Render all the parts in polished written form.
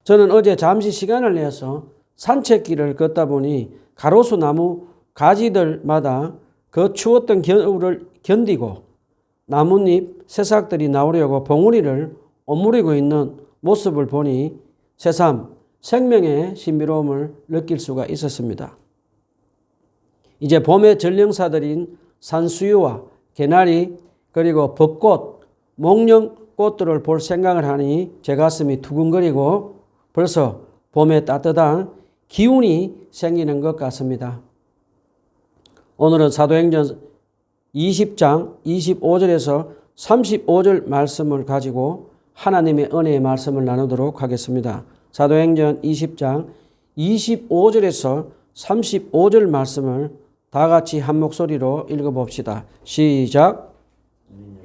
저는 어제 잠시 시간을 내서 산책길을 걷다 보니 가로수 나무 가지들마다 그 추웠던 겨울을 견디고 나뭇잎 새싹들이 나오려고 봉우리를 오므리고 있는 모습을 보니 새삼 생명의 신비로움을 느낄 수가 있었습니다. 이제 봄의 전령사들인 산수유와 개나리 그리고 벚꽃, 목련꽃들을 볼 생각을 하니 제 가슴이 두근거리고 벌써 봄의 따뜻한 기운이 생기는 것 같습니다. 오늘은 사도행전 20장 25절에서 35절 말씀을 가지고 하나님의 은혜의 말씀을 나누도록 하겠습니다. 사도행전 20장 25절에서 35절 말씀을 다 같이 한 목소리로 읽어봅시다. 시작.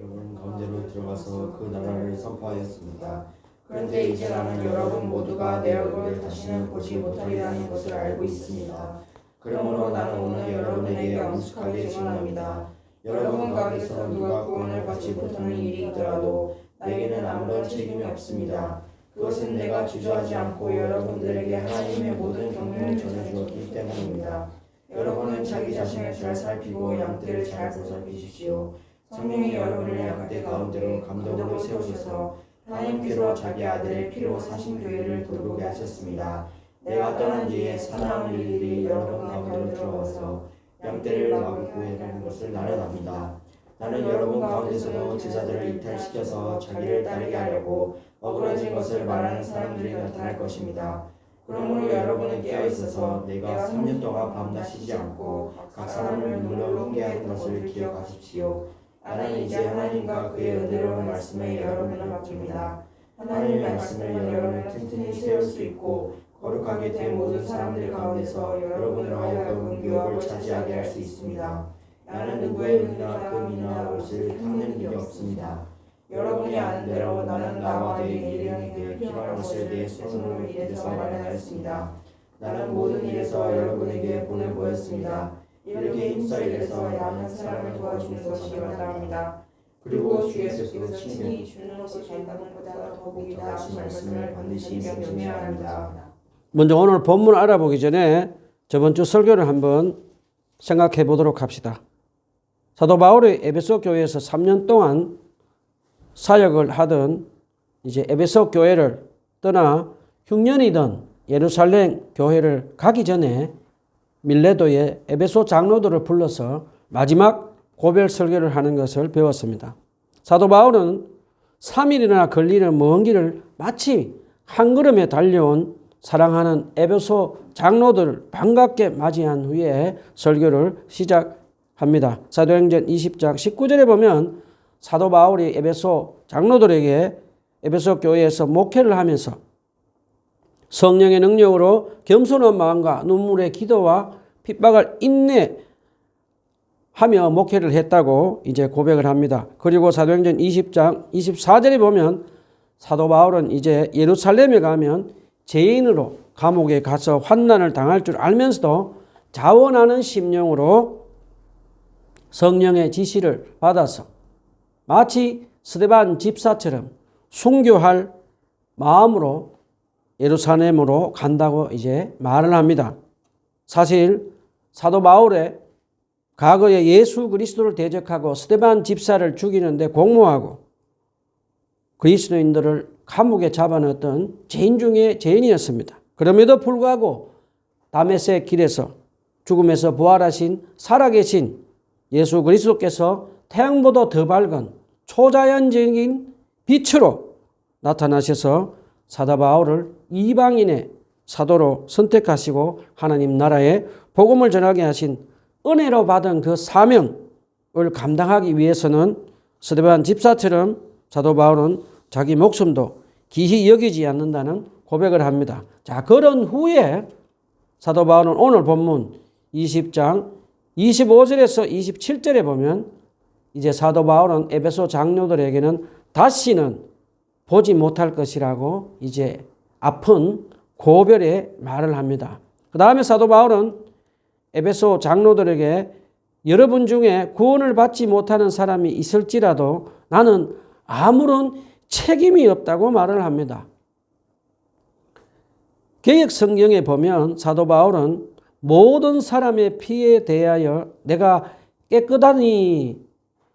여러분 가운데로 들어가서 그 나라를 선포하였습니다. 그런데 이제 나는 여러분 모두가 내 얼굴을 다시는 보지 못하리라는 것을 알고 있습니다. 그러므로 나는 오늘 여러분에게 엄숙하게 증언합니다. 여러분 가운데서 누가 구원을 받지 못하는 일이 있더라도 나에게는 아무런 책임이 없습니다. 그것은 내가 주저하지 않고 여러분들에게 하나님의 모든 경륜을 전해주었기 때문입니다. 여러분은 자기 자신을 잘 살피고 양떼를 잘 보살피십시오. 성령이 여러분을 양떼 가운데로 감독으로 세우셔서 하나님께로 자기 아들의 피로 사신 교회를 돌보게 하셨습니다. 내가 떠난 뒤에 사나운 일들이 여러분 가운데로 들어와서 양떼를 마구 구해가는 것을 나는 압니다. 나는 여러분 가운데서도 제자들을 이탈시켜서 자기를 따르게 하려고 어그러진 것을 말하는 사람들이 나타날 것입니다. 그러므로 여러분은 깨어있어서 내가 3년 동안 밤낮 쉬지 않고 각 사람을 눈물로 훈계하는 것을 기억하십시오. 나는 이제 하나님과 그의 은혜로운 말씀에 여러분을 맡깁니다. 하나님의 말씀을 여러분을 튼튼히 세울 수 있고 거룩하게 된 모든 사람들 가운데서 여러분으로 하여금 유업을 차지하게 할 수 있습니다. 나는 누구의 눈이나 금이나 옷을 탐내는 일이 없습니다. 여러분이 아는 대로 나는 나와 내 일행에게 필요한 것을 내 손으로 일해서 마련하였습니다. 나는 모든 일에서 여러분에게 본을 보였습니다. 이렇게 힘써 일해서 많은 사람을 도와주는 것이 마땅합니다. 그리고 주 예수께서 친히 주는 것이 받는 것보다 더 복이다 하신 말씀을 반드시 명심해야 합니다. 먼저 오늘 본문 알아보기 전에 저번 주 설교를 한번 생각해 보도록 합시다. 사도 바울이 에베소 교회에서 3년 동안 사역을 하던 이제 에베소 교회를 떠나 흉년이던 예루살렘 교회를 가기 전에 밀레도의 에베소 장로들을 불러서 마지막 고별 설교를 하는 것을 배웠습니다. 사도 바울은 3일이나 걸리는 먼 길을 마치 한 걸음에 달려온 사랑하는 에베소 장로들을 반갑게 맞이한 후에 설교를 시작합니다. 사도행전 20장 19절에 보면 사도 바울이 에베소 장로들에게 에베소 교회에서 목회를 하면서 성령의 능력으로 겸손한 마음과 눈물의 기도와 핍박을 인내하며 목회를 했다고 이제 고백을 합니다. 그리고 사도행전 20장 24절에 보면 사도 바울은 이제 예루살렘에 가면 죄인으로 감옥에 가서 환난을 당할 줄 알면서도 자원하는 심령으로 성령의 지시를 받아서 마치 스데반 집사처럼 순교할 마음으로 예루살렘으로 간다고 이제 말을 합니다. 사실 사도 바울의 과거에 예수 그리스도를 대적하고 스데반 집사를 죽이는데 공모하고 그리스도인들을 감옥에 잡아넣었던 죄인 중에 죄인이었습니다. 그럼에도 불구하고 다메섹 길에서 죽음에서 부활하신 살아계신 예수 그리스도께서 태양보다 더 밝은 초자연적인 빛으로 나타나셔서 사도 바울을 이방인의 사도로 선택하시고 하나님 나라에 복음을 전하게 하신 은혜로 받은 그 사명을 감당하기 위해서는 스데반 집사처럼 사도 바울은 자기 목숨도 기히 여기지 않는다는 고백을 합니다. 자, 그런 후에 사도 바울은 오늘 본문 20장 25절에서 27절에 보면 이제 사도 바울은 에베소 장로들에게는 다시는 보지 못할 것이라고 이제 아픈 고별의 말을 합니다. 그 다음에 사도 바울은 에베소 장로들에게 여러분 중에 구원을 받지 못하는 사람이 있을지라도 나는 아무런 책임이 없다고 말을 합니다. 개역 성경에 보면 사도 바울은 모든 사람의 피에 대하여 내가 깨끗하니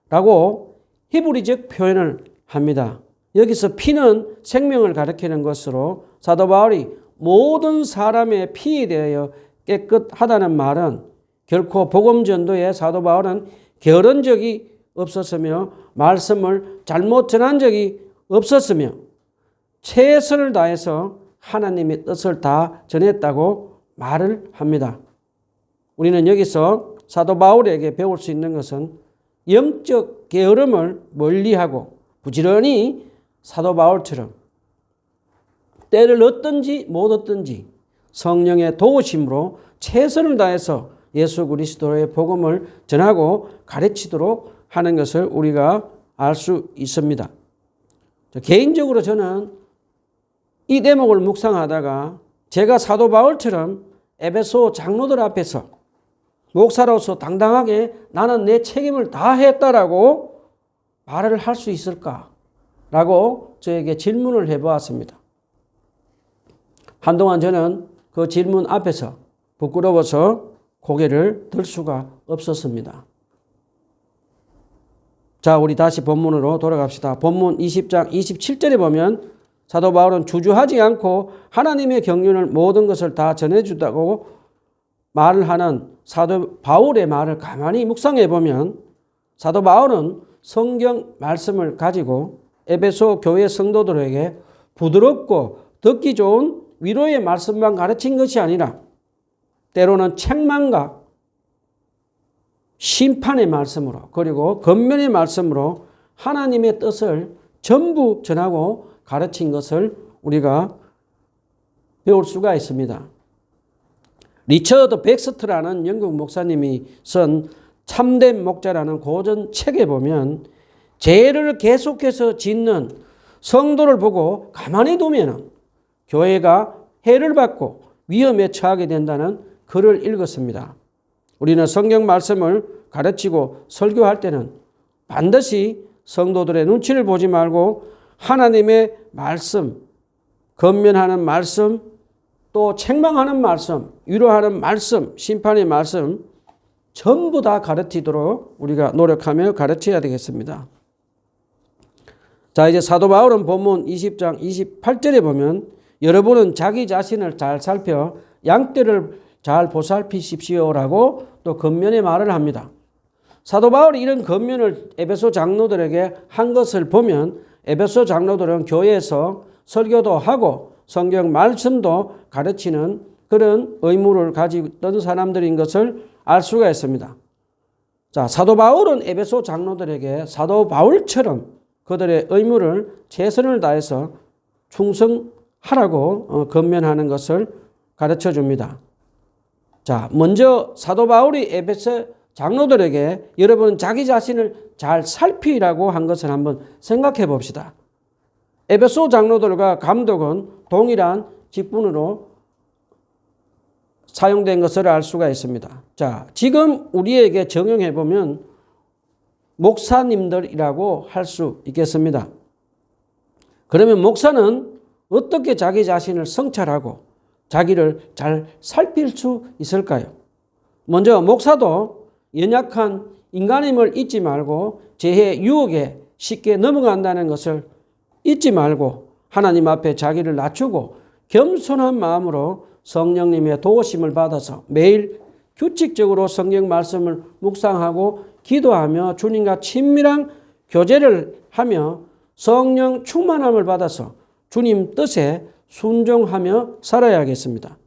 라고 히브리적 표현을 합니다. 여기서 피는 생명을 가리키는 것으로 사도 바울이 모든 사람의 피에 대하여 깨끗하다는 말은 결코 복음 전도에 사도 바울은 게으른 적이 없었으며 말씀을 잘못 전한 적이 없었으며 최선을 다해서 하나님의 뜻을 다 전했다고 말을 합니다. 우리는 여기서 사도 바울에게 배울 수 있는 것은 영적 게으름을 멀리하고 부지런히 사도 바울처럼 때를 얻든지 못 얻든지 성령의 도우심으로 최선을 다해서 예수 그리스도의 복음을 전하고 가르치도록 하는 것을 우리가 알 수 있습니다. 개인적으로 저는 이 대목을 묵상하다가 제가 사도 바울처럼 에베소 장로들 앞에서 목사로서 당당하게 나는 내 책임을 다했다라고 말을 할 수 있을까라고 저에게 질문을 해보았습니다. 한동안 저는 그 질문 앞에서 부끄러워서 고개를 들 수가 없었습니다. 자, 우리 다시 본문으로 돌아갑시다. 본문 20장 27절에 보면 사도 바울은 주저하지 않고 하나님의 경륜을 모든 것을 다 전해준다고 말을 하는 사도 바울의 말을 가만히 묵상해 보면 사도 바울은 성경 말씀을 가지고 에베소 교회 성도들에게 부드럽고 듣기 좋은 위로의 말씀만 가르친 것이 아니라 때로는 책망과 심판의 말씀으로 그리고 권면의 말씀으로 하나님의 뜻을 전부 전하고 가르친 것을 우리가 배울 수가 있습니다. 리처드 백스트라는 영국 목사님이 쓴 참된 목자라는 고전 책에 보면 죄를 계속해서 짓는 성도를 보고 가만히 두면 교회가 해를 받고 위험에 처하게 된다는 글을 읽었습니다. 우리는 성경 말씀을 가르치고 설교할 때는 반드시 성도들의 눈치를 보지 말고 하나님의 말씀, 권면하는 말씀, 또 책망하는 말씀, 위로하는 말씀, 심판의 말씀 전부 다 가르치도록 우리가 노력하며 가르쳐야 되겠습니다. 자, 이제 사도 바울은 본문 20장 28절에 보면 여러분은 자기 자신을 잘 살펴 양떼를 잘 보살피십시오라고 또 권면의 말을 합니다. 사도 바울이 이런 권면을 에베소 장로들에게 한 것을 보면 에베소 장로들은 교회에서 설교도 하고 성경 말씀도 가르치는 그런 의무를 가지고 있던 사람들인 것을 알 수가 있습니다. 자, 사도 바울은 에베소 장로들에게 사도 바울처럼 그들의 의무를 최선을 다해서 충성하라고 권면하는 것을 가르쳐 줍니다. 자, 먼저 사도 바울이 에베소 장로들에게 여러분은 자기 자신을 잘 살피라고 한 것을 한번 생각해 봅시다. 에베소 장로들과 감독은 동일한 직분으로 사용된 것을 알 수가 있습니다. 자, 지금 우리에게 적용해 보면 목사님들이라고 할 수 있겠습니다. 그러면 목사는 어떻게 자기 자신을 성찰하고 자기를 잘 살필 수 있을까요? 먼저 목사도 연약한 인간임을 잊지 말고 죄의 유혹에 쉽게 넘어간다는 것을 잊지 말고 하나님 앞에 자기를 낮추고 겸손한 마음으로 성령님의 도우심을 받아서 매일 규칙적으로 성경 말씀을 묵상하고 기도하며 주님과 친밀한 교제를 하며 성령 충만함을 받아서 주님 뜻에 순종하며 살아야겠습니다.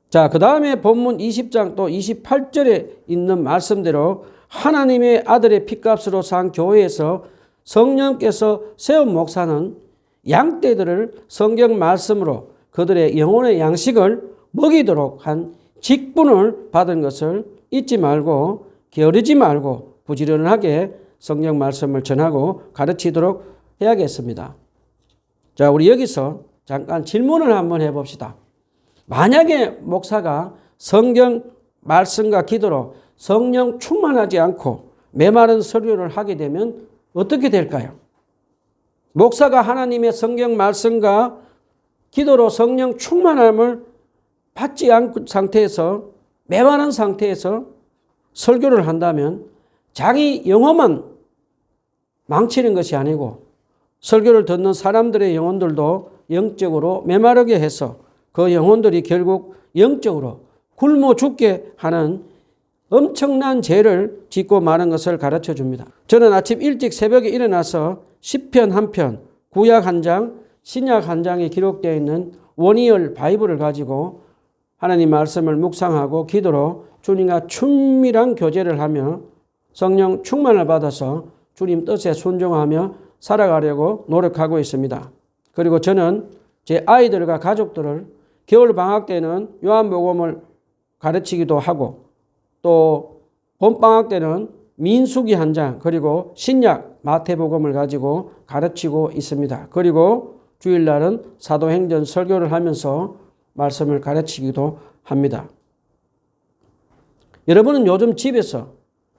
자, 그 다음에 본문 20장 또 28절에 있는 말씀대로 하나님의 아들의 핏값으로 산 교회에서 성령께서 세운 목사는 양떼들을 성경 말씀으로 그들의 영혼의 양식을 먹이도록 한 직분을 받은 것을 잊지 말고 게으르지 말고 부지런하게 성경 말씀을 전하고 가르치도록 해야겠습니다. 자, 우리 여기서 잠깐 질문을 한번 해봅시다. 만약에 목사가 성경 말씀과 기도로 성령 충만하지 않고 메마른 설교를 하게 되면 어떻게 될까요? 목사가 하나님의 성경 말씀과 기도로 성령 충만함을 받지 않은 상태에서, 메마른 상태에서 설교를 한다면 자기 영혼만 망치는 것이 아니고 설교를 듣는 사람들의 영혼들도 영적으로 메마르게 해서 그 영혼들이 결국 영적으로 굶어 죽게 하는 엄청난 죄를 짓고 마는 것을 가르쳐 줍니다. 저는 아침 일찍 새벽에 일어나서 시편 한 편, 구약 한 장, 신약 한 장에 기록되어 있는 원이얼 바이블을 가지고 하나님 말씀을 묵상하고 기도로 주님과 친밀한 교제를 하며 성령 충만을 받아서 주님 뜻에 순종하며 살아가려고 노력하고 있습니다. 그리고 저는 제 아이들과 가족들을 겨울 방학 때는 요한복음을 가르치기도 하고 또 봄방학 때는 민수기 한 장 그리고 신약 마태복음을 가지고 가르치고 있습니다. 그리고 주일날은 사도행전 설교를 하면서 말씀을 가르치기도 합니다. 여러분은 요즘 집에서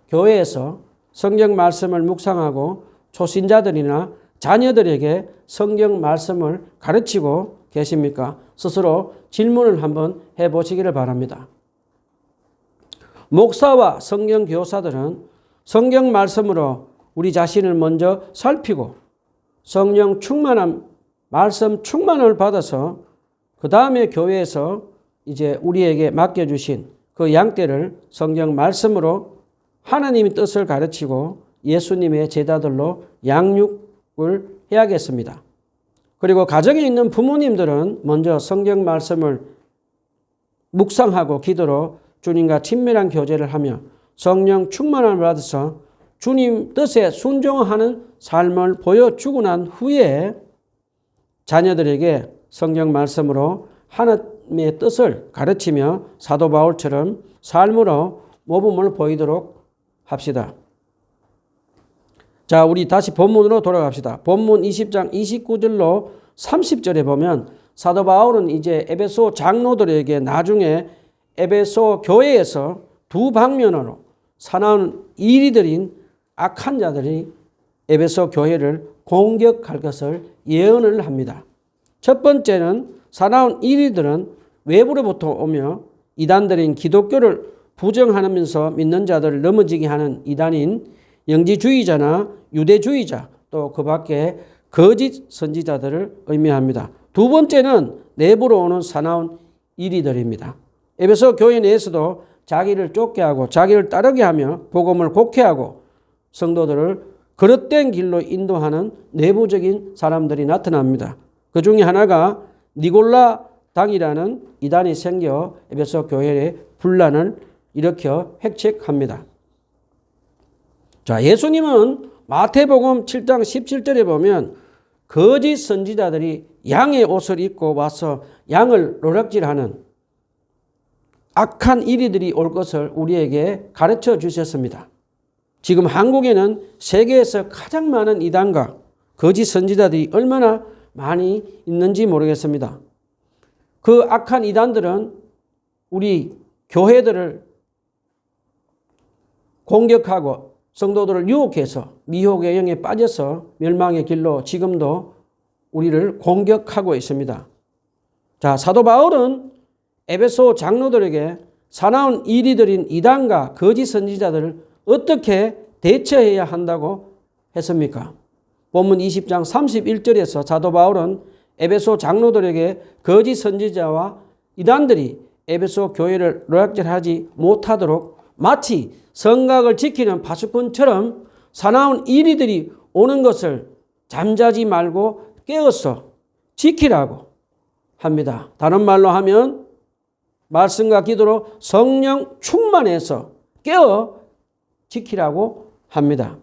교회에서 성경 말씀을 묵상하고 초신자들이나 자녀들에게 성경 말씀을 가르치고 계십니까? 스스로 질문을 한번 해보시기를 바랍니다. 목사와 성경 교사들은 성경 말씀으로 우리 자신을 먼저 살피고 성령 충만함, 말씀 충만을 받아서 그 다음에 교회에서 이제 우리에게 맡겨주신 그 양떼를 성경 말씀으로 하나님의 뜻을 가르치고 예수님의 제자들로 양육을 해야겠습니다. 그리고 가정에 있는 부모님들은 먼저 성경 말씀을 묵상하고 기도로 주님과 친밀한 교제를 하며 성령 충만함을 받아서 주님 뜻에 순종하는 삶을 보여주고 난 후에 자녀들에게 성경 말씀으로 하나님의 뜻을 가르치며 사도 바울처럼 삶으로 모범을 보이도록 합시다. 자, 우리 다시 본문으로 돌아갑시다. 본문 20장 29절로 30절에 보면 사도 바울은 이제 에베소 장로들에게 나중에 에베소 교회에서 두 방면으로 사나운 이리들인 악한 자들이 에베소 교회를 공격할 것을 예언을 합니다. 첫 번째는 사나운 이리들은 외부로부터 오며 이단들인 기독교를 부정하면서 믿는 자들을 넘어지게 하는 이단인 영지주의자나 유대주의자 또 그 밖에 거짓 선지자들을 의미합니다. 두 번째는 내부로 오는 사나운 이리들입니다. 에베소 교회 내에서도 자기를 쫓게 하고 자기를 따르게 하며 복음을 곡해하고 성도들을 그릇된 길로 인도하는 내부적인 사람들이 나타납니다. 그 중에 하나가 니골라 당이라는 이단이 생겨 에베소 교회에 분란을 일으켜 획책합니다. 자, 예수님은 마태복음 7장 17절에 보면 거짓 선지자들이 양의 옷을 입고 와서 양을 노략질하는 악한 이리들이 올 것을 우리에게 가르쳐 주셨습니다. 지금 한국에는 세계에서 가장 많은 이단과 거짓 선지자들이 얼마나 많이 있는지 모르겠습니다. 그 악한 이단들은 우리 교회들을 공격하고 성도들을 유혹해서 미혹의 영에 빠져서 멸망의 길로 지금도 우리를 공격하고 있습니다. 자, 사도 바울은 에베소 장로들에게 사나운 이리들인 이단과 거짓 선지자들을 어떻게 대처해야 한다고 했습니까? 본문 20장 31절에서 사도 바울은 에베소 장로들에게 거짓 선지자와 이단들이 에베소 교회를 노략질하지 못하도록 마치 성곽을 지키는 파수꾼처럼 사나운 이리들이 오는 것을 잠자지 말고 깨어서 지키라고 합니다. 다른 말로 하면 말씀과 기도로 성령 충만해서 깨어 지키라고 합니다.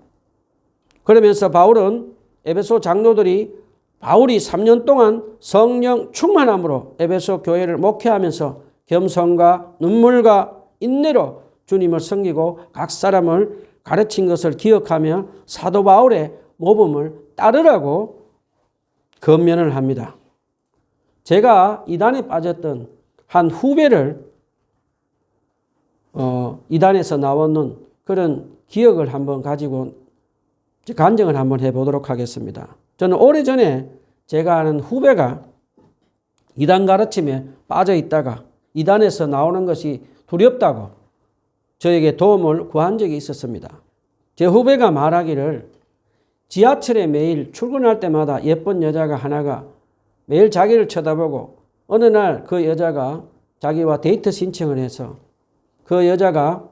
그러면서 바울은 에베소 장로들이 바울이 3년 동안 성령 충만함으로 에베소 교회를 목회하면서 겸손과 눈물과 인내로 주님을 섬기고 각 사람을 가르친 것을 기억하며 사도 바울의 모범을 따르라고 권면을 합니다. 제가 이단에 빠졌던 한 후배를 이단에서 나오는 그런 기억을 한번 가지고 간증을 한번 해보도록 하겠습니다. 저는 오래전에 제가 아는 후배가 이단 가르침에 빠져 있다가 이단에서 나오는 것이 두렵다고 저에게 도움을 구한 적이 있었습니다. 제 후배가 말하기를 지하철에 매일 출근할 때마다 예쁜 여자가 하나가 매일 자기를 쳐다보고 어느 날 그 여자가 자기와 데이트 신청을 해서 그 여자가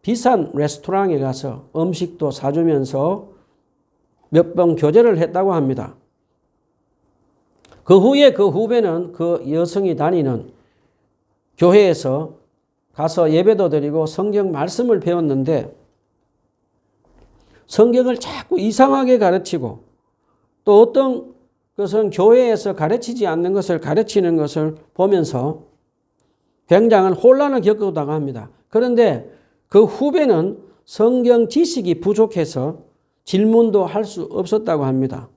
비싼 레스토랑에 가서 음식도 사주면서 몇 번 교제를 했다고 합니다. 그 후에 그 후배는 그 여성이 다니는 교회에서 가서 예배도 드리고 성경 말씀을 배웠는데 성경을 자꾸 이상하게 가르치고 또 어떤 것은 교회에서 가르치지 않는 것을 가르치는 것을 보면서 굉장한 혼란을 겪었다고 합니다. 그런데 그 후배는 성경 지식이 부족해서 질문도 할 수 없었다고 합니다.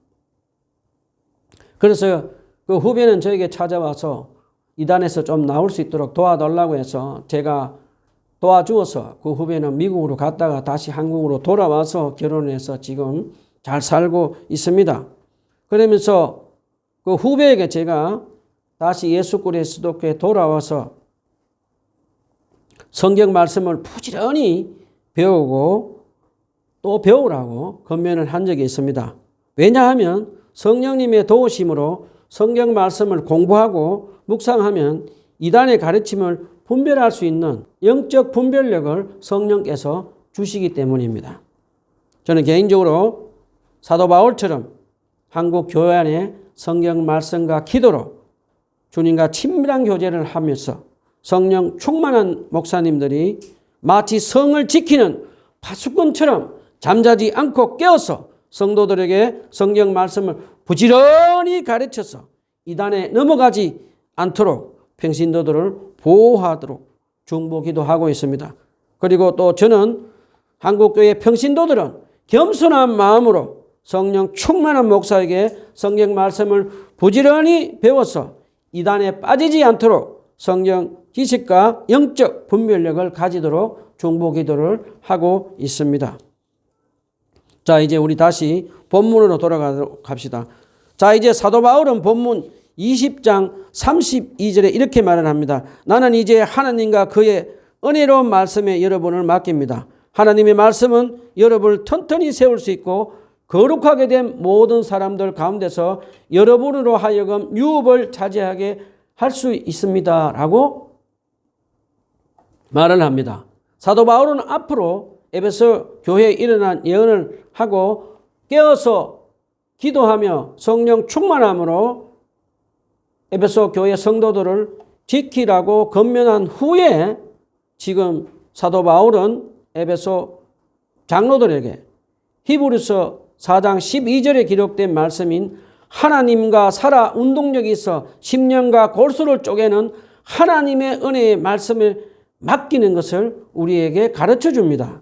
그래서 그 후배는 저에게 찾아와서 이단에서 좀 나올 수 있도록 도와달라고 해서 제가 도와주어서 그 후배는 미국으로 갔다가 다시 한국으로 돌아와서 결혼해서 지금 잘 살고 있습니다. 그러면서 그 후배에게 제가 다시 예수 그리스도께 돌아와서 성경 말씀을 부지런히 배우고 또 배우라고 권면을 한 적이 있습니다. 왜냐하면 성령님의 도우심으로 성경 말씀을 공부하고 묵상하면 이단의 가르침을 분별할 수 있는 영적 분별력을 성령께서 주시기 때문입니다. 저는 개인적으로 사도 바울처럼 한국 교회 안에 성경 말씀과 기도로 주님과 친밀한 교제를 하면서 성령 충만한 목사님들이 마치 성을 지키는 파수꾼처럼 잠자지 않고 깨어서 성도들에게 성경 말씀을 부지런히 가르쳐서 이단에 넘어가지 않도록 평신도들을 보호하도록 중보기도 하고 있습니다. 그리고 또 저는 한국교회 평신도들은 겸손한 마음으로 성령 충만한 목사에게 성경 말씀을 부지런히 배워서 이단에 빠지지 않도록 성경 지식과 영적 분별력을 가지도록 중보기도를 하고 있습니다. 자, 이제 우리 다시 본문으로 돌아가도록 합시다. 자, 이제 사도 바울은 본문 20장 32절에 이렇게 말을 합니다. 나는 이제 하나님과 그의 은혜로운 말씀에 여러분을 맡깁니다. 하나님의 말씀은 여러분을 튼튼히 세울 수 있고 거룩하게 된 모든 사람들 가운데서 여러분으로 하여금 유업을 차지하게 할 수 있습니다. 라고 말을 합니다. 사도 바울은 앞으로 에베소 교회에 일어난 예언을 하고 깨어서 기도하며 성령 충만함으로 에베소 교회 성도들을 지키라고 권면한 후에 지금 사도 바울은 에베소 장로들에게 히브리서 4장 12절에 기록된 말씀인 하나님과 살아 운동력이 있어 심령과 골수를 쪼개는 하나님의 은혜의 말씀을 맡기는 것을 우리에게 가르쳐 줍니다.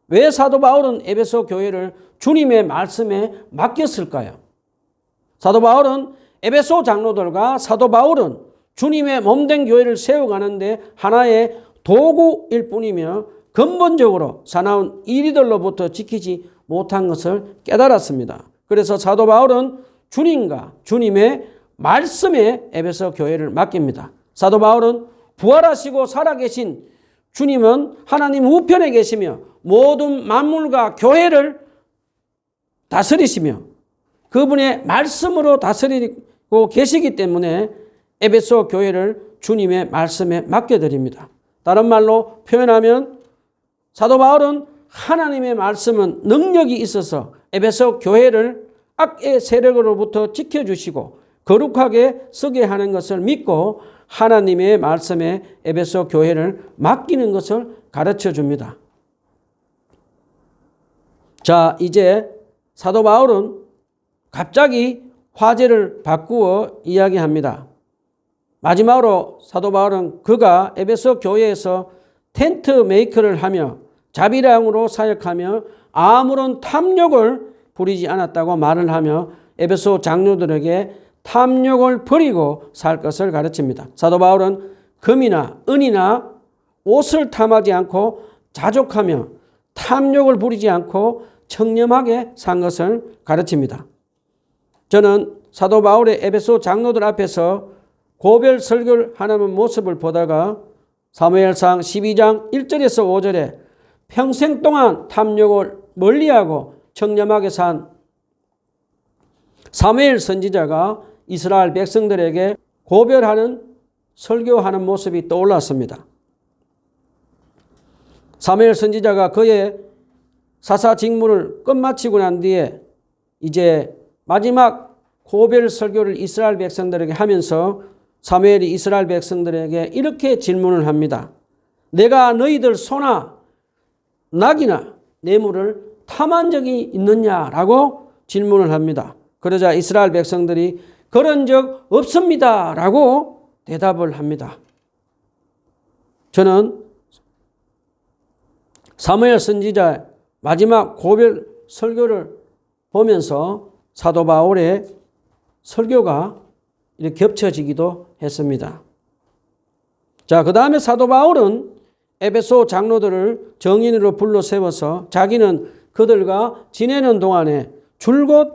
왜 사도 바울은 에베소 교회를 주님의 말씀에 맡겼을까요? 사도 바울은 에베소 장로들과 사도 바울은 주님의 몸된 교회를 세워가는데 하나의 도구일 뿐이며 근본적으로 사나운 이리들로부터 지키지 못한 것을 깨달았습니다. 그래서 사도 바울은 주님과 주님의 말씀에 에베소 교회를 맡깁니다. 사도 바울은 부활하시고 살아계신 주님은 하나님 우편에 계시며 모든 만물과 교회를 다스리시며 그분의 말씀으로 다스리고 계시기 때문에 에베소 교회를 주님의 말씀에 맡겨드립니다. 다른 말로 표현하면 사도 바울은 하나님의 말씀은 능력이 있어서 에베소 교회를 악의 세력으로부터 지켜주시고 거룩하게 쓰게 하는 것을 믿고 하나님의 말씀에 에베소 교회를 맡기는 것을 가르쳐 줍니다. 자, 이제 사도 바울은 갑자기 화제를 바꾸어 이야기합니다. 마지막으로 사도 바울은 그가 에베소 교회에서 텐트 메이커를 하며 자비량으로 사역하며 아무런 탐욕을 부리지 않았다고 말을 하며 에베소 장로들에게 탐욕을 버리고 살 것을 가르칩니다. 사도 바울은 금이나 은이나 옷을 탐하지 않고 자족하며 탐욕을 부리지 않고 청렴하게 산 것을 가르칩니다. 저는 사도 바울의 에베소 장로들 앞에서 고별 설교를 하는 모습을 보다가 사무엘상 12장 1절에서 5절에 평생 동안 탐욕을 멀리하고 청렴하게 산 사무엘 선지자가 이스라엘 백성들에게 고별하는 설교하는 모습이 떠올랐습니다. 사무엘 선지자가 그의 사사 직무를 끝마치고 난 뒤에 이제 마지막 고별 설교를 이스라엘 백성들에게 하면서 사무엘이 이스라엘 백성들에게 이렇게 질문을 합니다. 내가 너희들 소나 낙이나 뇌물을 탐한 적이 있느냐라고 질문을 합니다. 그러자 이스라엘 백성들이 그런 적 없습니다 라고 대답을 합니다. 저는 사무엘 선지자의 마지막 고별 설교를 보면서 사도 바울의 설교가 이렇게 겹쳐지기도 했습니다. 자, 그 다음에 사도 바울은 에베소 장로들을 정인으로 불러 세워서 자기는 그들과 지내는 동안에 줄곧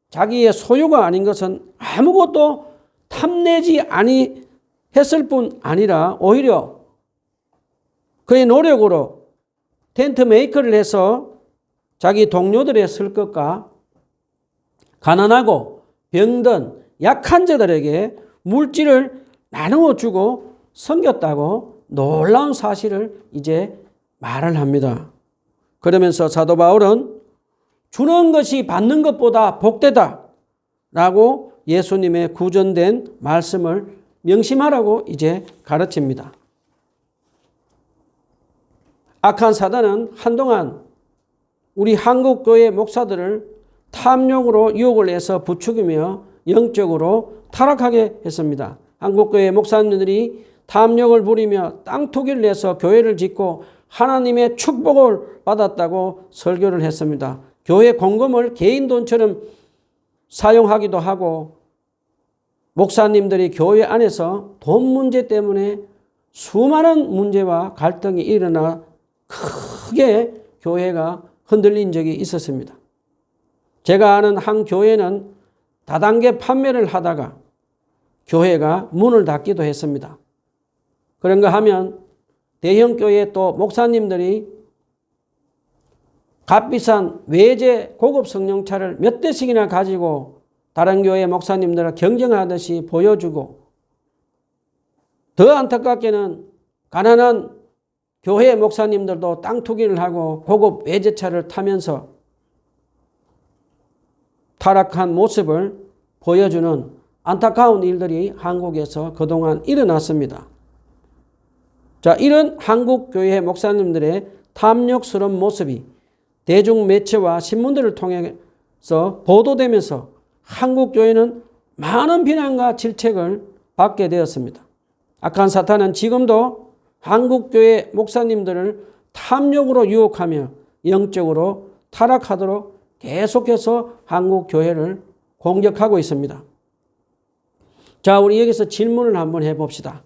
자기의 소유가 아닌 것은 아무것도 탐내지 아니했을 뿐 아니라 오히려 그의 노력으로 텐트 메이커를 해서 자기 동료들의 쓸 것과 가난하고 병든 약한 자들에게 물질을 나누어 주고 섬겼다고 놀라운 사실을 이제 말을 합니다. 그러면서 사도 바울은 주는 것이 받는 것보다 복되다 라고 예수님의 구전된 말씀을 명심하라고 이제 가르칩니다. 악한 사단은 한동안 우리 한국교회 목사들을 탐욕으로 유혹을 해서 부추기며 영적으로 타락하게 했습니다. 한국교회 목사님들이 탐욕을 부리며 땅 투기를 해서 교회를 짓고 하나님의 축복을 받았다고 설교를 했습니다. 교회 공금을 개인 돈처럼 사용하기도 하고 목사님들이 교회 안에서 돈 문제 때문에 수많은 문제와 갈등이 일어나 크게 교회가 흔들린 적이 있었습니다. 제가 아는 한 교회는 다단계 판매를 하다가 교회가 문을 닫기도 했습니다. 그런가 하면 대형 교회 또 목사님들이 값비싼 외제 고급 성령차를 몇 대씩이나 가지고 다른 교회 목사님들을 경쟁하듯이 보여주고 더 안타깝게는 가난한 교회 목사님들도 땅 투기를 하고 고급 외제차를 타면서 타락한 모습을 보여주는 안타까운 일들이 한국에서 그동안 일어났습니다. 자, 이런 한국 교회 목사님들의 탐욕스러운 모습이 대중 매체와 신문들을 통해서 보도되면서 한국 교회는 많은 비난과 질책을 받게 되었습니다. 악한 사탄은 지금도 한국 교회 목사님들을 탐욕으로 유혹하며 영적으로 타락하도록 계속해서 한국 교회를 공격하고 있습니다. 자, 우리 여기서 질문을 한번 해봅시다.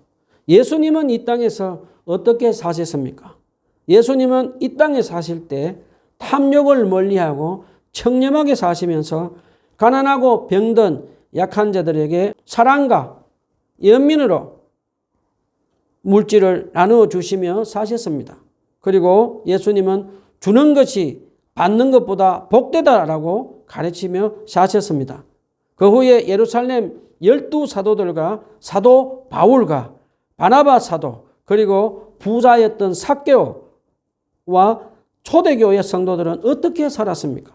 예수님은 이 땅에서 어떻게 사셨습니까? 예수님은 이 땅에 사실 때 탐욕을 멀리하고 청렴하게 사시면서 가난하고 병든 약한 자들에게 사랑과 연민으로 물질을 나누어 주시며 사셨습니다. 그리고 예수님은 주는 것이 받는 것보다 복되다라고 가르치며 사셨습니다. 그 후에 예루살렘 12사도들과 사도 바울과 바나바 사도 그리고 부자였던 삭개오와 초대교회 성도들은 어떻게 살았습니까?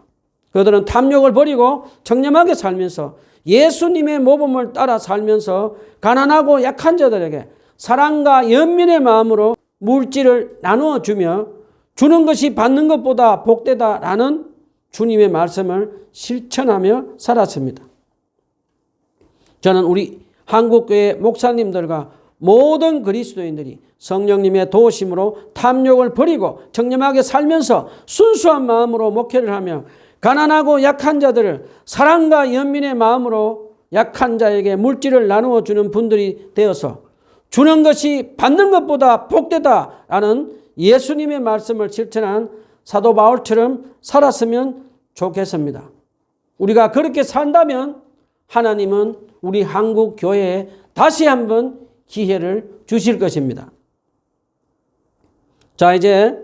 그들은 탐욕을 버리고 청렴하게 살면서 예수님의 모범을 따라 살면서 가난하고 약한 자들에게 사랑과 연민의 마음으로 물질을 나누어 주며 주는 것이 받는 것보다 복되다라는 주님의 말씀을 실천하며 살았습니다. 저는 우리 한국교회 목사님들과 모든 그리스도인들이 성령님의 도우심으로 탐욕을 버리고 청렴하게 살면서 순수한 마음으로 목회를 하며 가난하고 약한 자들을 사랑과 연민의 마음으로 약한 자에게 물질을 나누어 주는 분들이 되어서 주는 것이 받는 것보다 복되다라는 예수님의 말씀을 실천한 사도 바울처럼 살았으면 좋겠습니다. 우리가 그렇게 산다면 하나님은 우리 한국 교회의 다시 한번 기회를 주실 것입니다. 자, 이제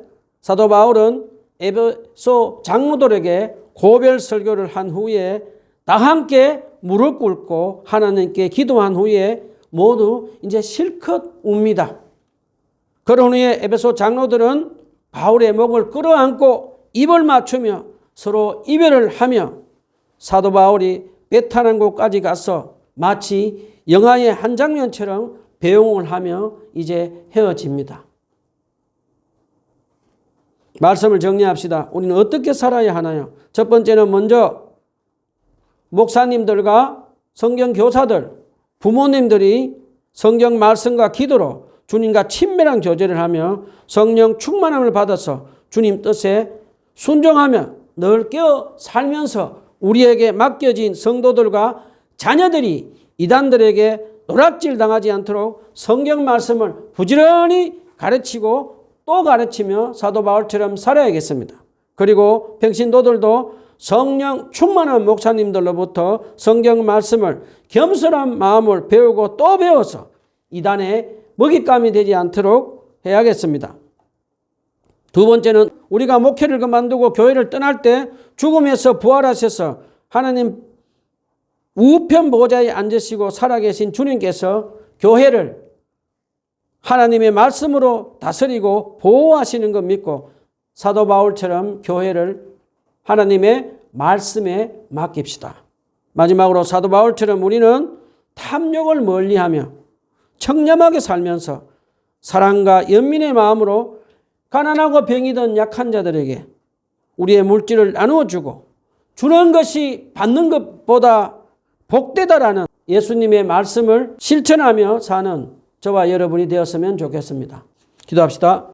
사도 바울은 에베소 장로들에게 고별 설교를 한 후에 다 함께 무릎 꿇고 하나님께 기도한 후에 모두 이제 실컷 웁니다. 그런 후에 에베소 장로들은 바울의 목을 끌어안고 입을 맞추며 서로 이별을 하며 사도 바울이 배탈한 곳까지 가서 마치 영화의 한 장면처럼 배웅을 하며 이제 헤어집니다. 말씀을 정리합시다. 우리는 어떻게 살아야 하나요? 첫 번째는 먼저 목사님들과 성경 교사들, 부모님들이 성경 말씀과 기도로 주님과 친밀한 교제를 하며 성령 충만함을 받아서 주님 뜻에 순종하며 늘 깨어 살면서 우리에게 맡겨진 성도들과 자녀들이 이단들에게 노략질 당하지 않도록 성경 말씀을 부지런히 가르치고 또 가르치며 사도 바울처럼 살아야겠습니다. 그리고 평신도들도 성령 충만한 목사님들로부터 성경 말씀을 겸손한 마음을 배우고 또 배워서 이단의 먹잇감이 되지 않도록 해야겠습니다. 두 번째는 우리가 목회를 그만두고 교회를 떠날 때 죽음에서 부활하셔서 하나님 우편 보좌에 앉으시고 살아계신 주님께서 교회를 하나님의 말씀으로 다스리고 보호하시는 것 믿고 사도 바울처럼 교회를 하나님의 말씀에 맡깁시다. 마지막으로 사도 바울처럼 우리는 탐욕을 멀리하며 청렴하게 살면서 사랑과 연민의 마음으로 가난하고 병이 든 약한 자들에게 우리의 물질을 나누어 주고 주는 것이 받는 것보다 복되다라는 예수님의 말씀을 실천하며 사는 저와 여러분이 되었으면 좋겠습니다. 기도합시다.